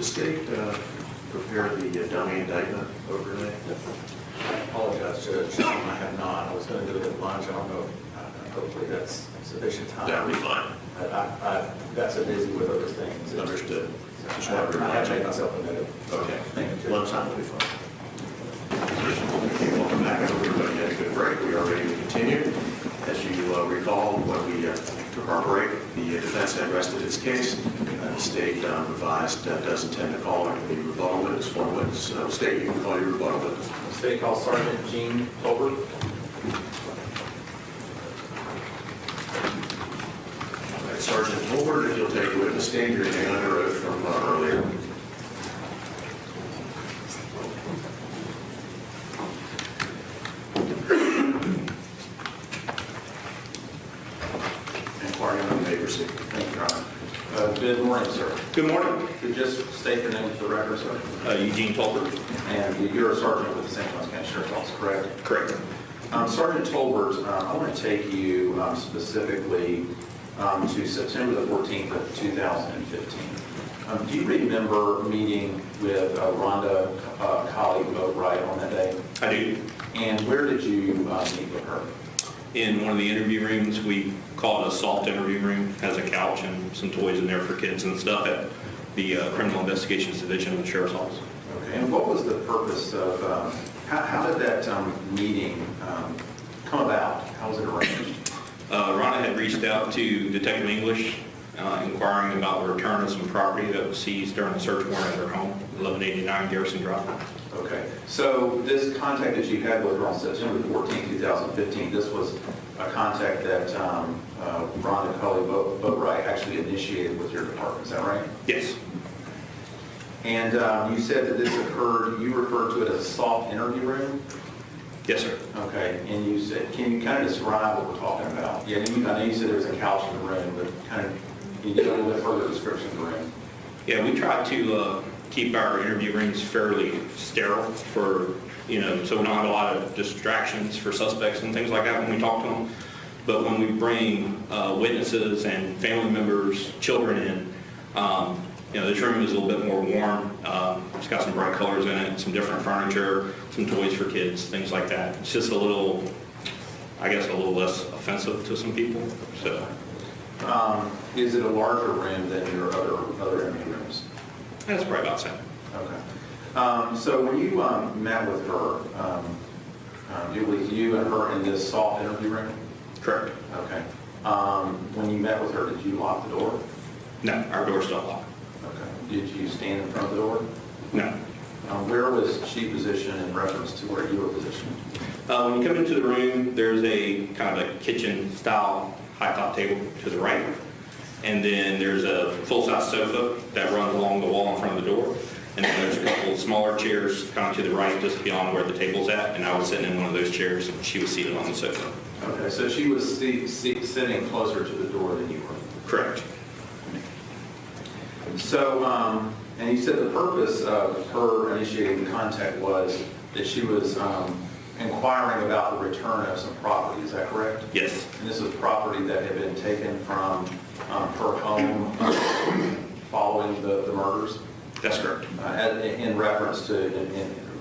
the state prepare the dummy indictment overlay? I apologize, Judge. I have not. I was going to do it at lunch. I don't know. Hopefully that's sufficient time. That'll be fine. I got so busy with other things. Understood. Just I wanted to have remind made you. myself a note. Okay. Thank you, Judge. Lunchtime will be fine. Okay, welcome back. I hope everybody had a good break. We are ready to continue. As you recall, when we took our break, the defense had rested its case. The state advised does intend to call the rebuttal witness, one witness. State, you can call your rebuttal witness. State calls Sgt Eugene Tolbert. All right, Sergeant Tolbert, if you'll take the witness stand, you're taking under oath from earlier. Thank you, Your Honor. Good morning, sir. Good morning. Could you just state your name for the record, sir? Eugene Tolbert. And you're a sergeant with the St. Louis County Sheriff's Office, correct? Correct. Sergeant Tolbert, I want to take you specifically to September the 14th of 2015. Do you remember meeting with Rhonda Colley Boatwright on that day? I do. And where did you meet with her? In one of the interview rooms. We call it a soft interview room. Has a couch and some toys in there for kids and stuff at the Criminal Investigations Division of the Sheriff's Office. Okay. And what was the purpose of, how did that meeting come about? How was it arranged? Rhonda had reached out to Detective English inquiring about the return of some property that was seized during the search warrant at her home, 1189 Garrison Drive. Okay. So this contact that you had with her on September 14, 2015, this was a contact that Rhonda Colley Boatwright actually initiated with your department, is that right? Yes. And you said that this occurred, you referred to it as a soft interview room? Yes, sir. Okay. And you said, can you kind of describe what we're talking about? Yeah, I know you said there was a couch in the room, but kind of, can you give a little bit further description of the room? Yeah, we try to keep our interview rooms fairly sterile for, so we don't have a lot of distractions for suspects and things like that when we talk to them. But when we bring witnesses and family members, children in, this room is a little bit more warm. It's got some bright colors in it, some different furniture, some toys for kids, things like that. It's just a little, I guess, a little less offensive to some people. So, is it a larger room than your other interview rooms? that's probably about the same. Okay. So when you met with her, it was you and her in this soft interview room? Correct. Okay. When you met with her, did you lock the door? No, our door's still locked. Okay. Did you stand in front of the door? No. Where was she positioned in reference to where you were positioned? When you come into the room, there's a kind of a kitchen-style high-top table to the right. And then there's a full-size sofa that runs along the wall in front of the door. And then there's a couple of smaller chairs kind of to the right, just beyond where the table's at. And I was sitting in one of those chairs, and she was seated on the sofa. Okay, so she was sitting closer to the door than you were? Correct. So, and you said the purpose of her initiating the contact was that she was inquiring about the return of some property, is that correct? Yes. And this was property that had been taken from her home following the murders? That's correct. In reference to,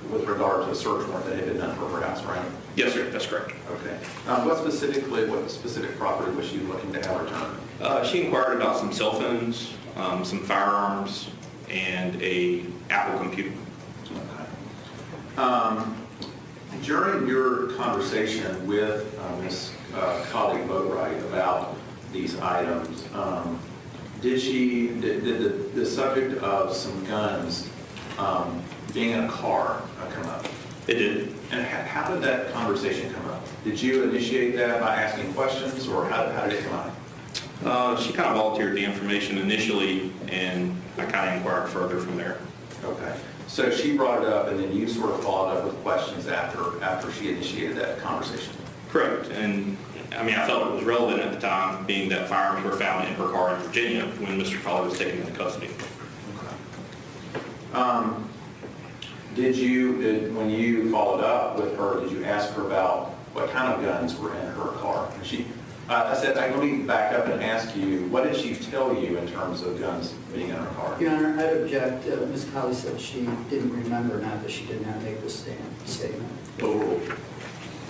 with regard to a search warrant that had been done for her house, right? Yes, sir. That's correct. Okay. What specific property was she looking to have returned? She inquired about some cell phones, some firearms, and a Apple computer. Okay. During your conversation with Ms. Colley Boatwright about these items, did the subject of some guns being in a car come up? It did. And how did that conversation come up? Did you initiate that by asking questions, or how did it come up? She kind of volunteered the information initially, and I kind of inquired further from there. Okay. So she brought it up, and then you sort of followed up with questions after she initiated that conversation? Correct. And I mean, I felt it was relevant at the time, being that firearms were found in her car in Virginia when Mr. Colley was taken into custody. Okay. When you followed up with her, did you ask her about what kind of guns were in her car? I said, let me back up and ask you, what did she tell you in terms of guns being in her car? Your Honor, I'd object. Ms. Colley said she didn't remember, not that she did not make this statement. Overruled.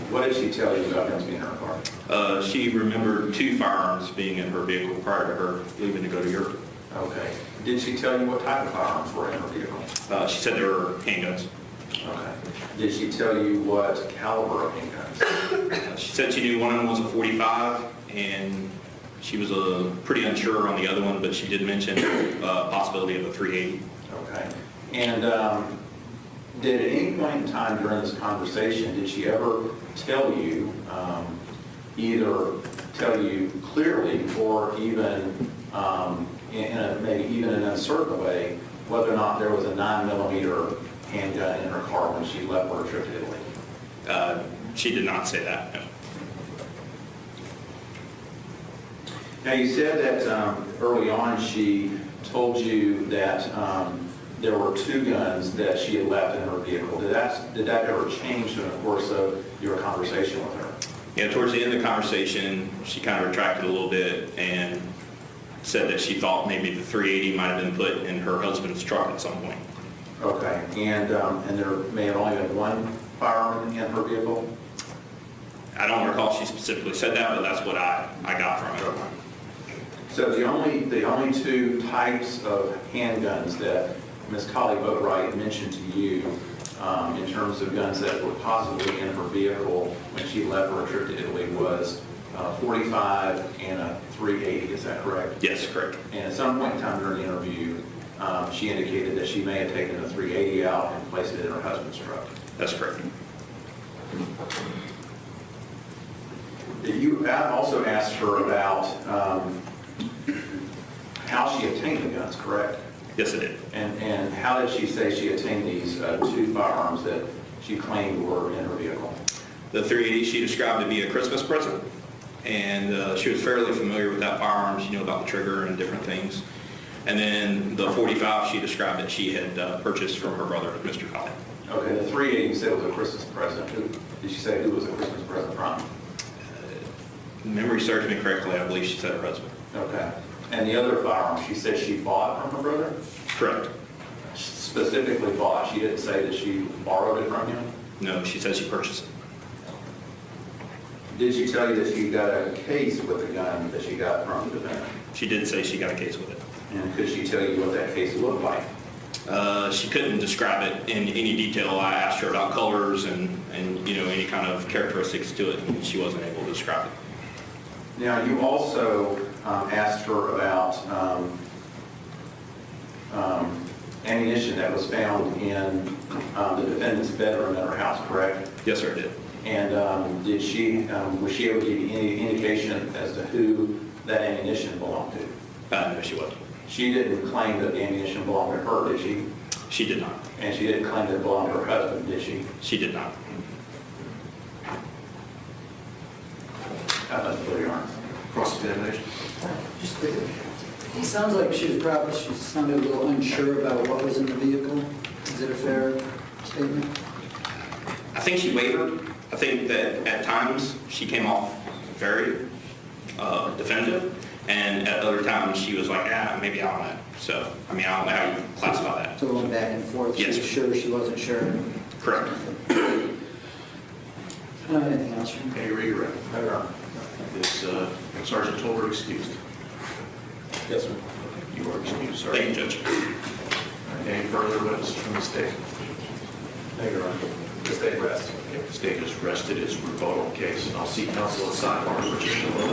What did she tell you about guns being in her car? She remembered 2 firearms being in her vehicle prior to her leaving to go to Europe. Okay. Did she tell you what type of firearms were in her vehicle? She said there were handguns. Okay. Did she tell you what caliber of handguns? She said she knew one of them was a 45, and she was pretty unsure on the other one, but she did mention possibility of a 380. Okay. And did at any point in time during this conversation, did she ever tell you, either tell you clearly or even maybe even in an uncertain way, whether or not there was a 9mm handgun in her car when she left for a trip to Italy? She did not say that, no. Now, you said that early on she told you that there were 2 guns that she had left in her vehicle. Did that ever change in the course of your conversation with her? Yeah, towards the end of the conversation, she kind of retracted a little bit and said that she thought maybe the 380 might have been put in her husband's truck at some point. Okay, and there may have only been 1 firearm in her vehicle? I don't recall she specifically said that, but that's what I got from it. So the only 2 types of handguns that Ms. Colley Boatwright mentioned to you in terms of guns that were possibly in her vehicle when she left for a trip to Italy was 45 and a 380, is that correct? Yes, correct. And at some point in time during the interview, she indicated that she may have taken the 380 out and placed it in her husband's truck. That's correct. You also asked her about how she obtained the guns, correct? Yes, it did. And how did she say she obtained these 2 firearms that she claimed were in her vehicle? The 380 she described to be a Christmas present, and she was fairly familiar with that firearm. She knew about the trigger and different things. And then the 45 she described that she had purchased from her brother, Mr. Colley. Okay, the 380 you said was a Christmas present. Did she say who was a Christmas present from? Memory serves me correctly, I believe she said her husband. Okay. And the other firearm, she said she bought from her brother? Correct. Specifically bought. She didn't say that she borrowed it from him? No, she said she purchased it. Did she tell you that she got a case with the gun that she got from the defendant? She did say she got a case with it. And could she tell you what that case looked like? She couldn't describe it in any detail. I asked her about colors and any kind of characteristics to it, and she wasn't able to describe it. Now, you also asked her about ammunition that was found in the defendant's bedroom at her house, correct? Yes, sir, I did. And was she able to give you any indication as to who that ammunition belonged to? No, she wasn't. She didn't claim that the ammunition belonged to her, did she? She did not. And she didn't claim that it belonged to her husband, did she? She did not. Cross-examination. Just quickly. It sounds like she sounded a little unsure about what was in the vehicle. Is it a fair statement? I think she wavered. I think that at times she came off very definitive, and at other times she was like, maybe I don't know. So, I don't know how you classify that. So going back and forth, she Yes, was sir. sure, she wasn't sure. Correct. Anything else? Can you read your record? Is Sergeant Tolbert excused? Yes, sir. You are excused, Thank you, Sergeant. Judge. Any further witnesses from the state? Thank you, Your Honor. The state rests. The state has rested its rebuttal case. I'll seek counsel at sidebar for just a moment.